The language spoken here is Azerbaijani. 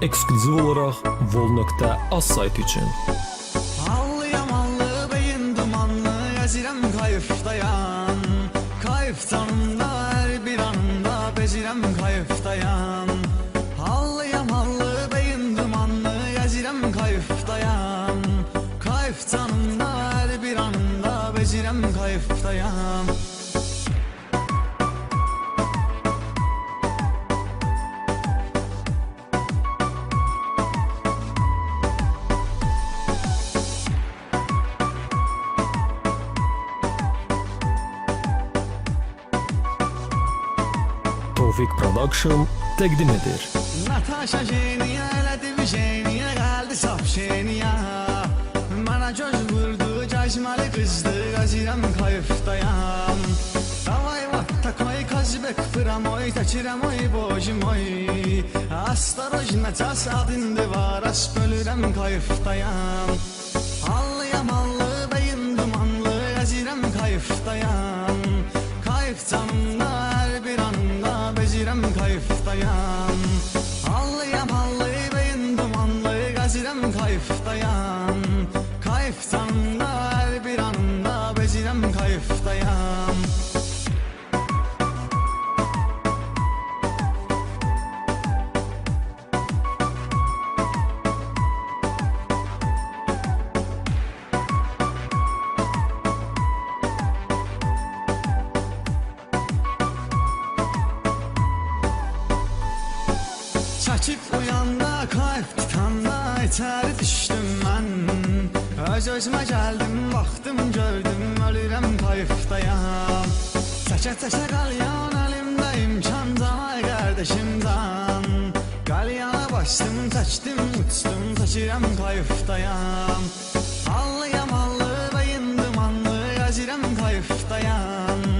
ekskluziv olaraq vol.az saytı üçün. Hallı yamanlı beyin dumanlı gəzirəm kayıfdayam. Kayıf canımda hər bir anımda bezirəm kayıfdayam. Hallı yamanlı beyin dumanlı gəzirəm kayıfdayam. Kayıf canımda hər bir anımda bezirəm kayıfdayam. Tawfik Production təqdim edir. Natasha Jeniya elədi bir Jeniya gəldi saf Jeniya. Mənə göz vurdu cəşməli qızdı gəzirəm kayıfdayam. Davay vatta koy kazbek framoy təçirəm oy bojim oy. Astarojna ças adındı var as bölürəm kayıfdayam. Hallı yamanlı beyin dumanlı gəzirəm kayıfdayam. Kayıf canımda hər bir anımda bezirəm kayıfdayam. Hallı yamanlı beyin dumanlı gəzirəm kayıfdayam. Kayıf canımda hər bir anımda bezirəm kayıfdayam. Çəkib uyanda, kayf tutanda içəri düşdüm mən. Öz-özümə gəldim, baxdım, gördüm, ölürəm kayıfdayam. Çəkə-çəkə qalyan əlimdə imkan canay qardeşimdən. Qalyana başdım, çəkdim, uçdum, çəkirəm kayıfdayam. Hallı yamanlı, beyin dumanlı, gəzirəm kayıfdayam.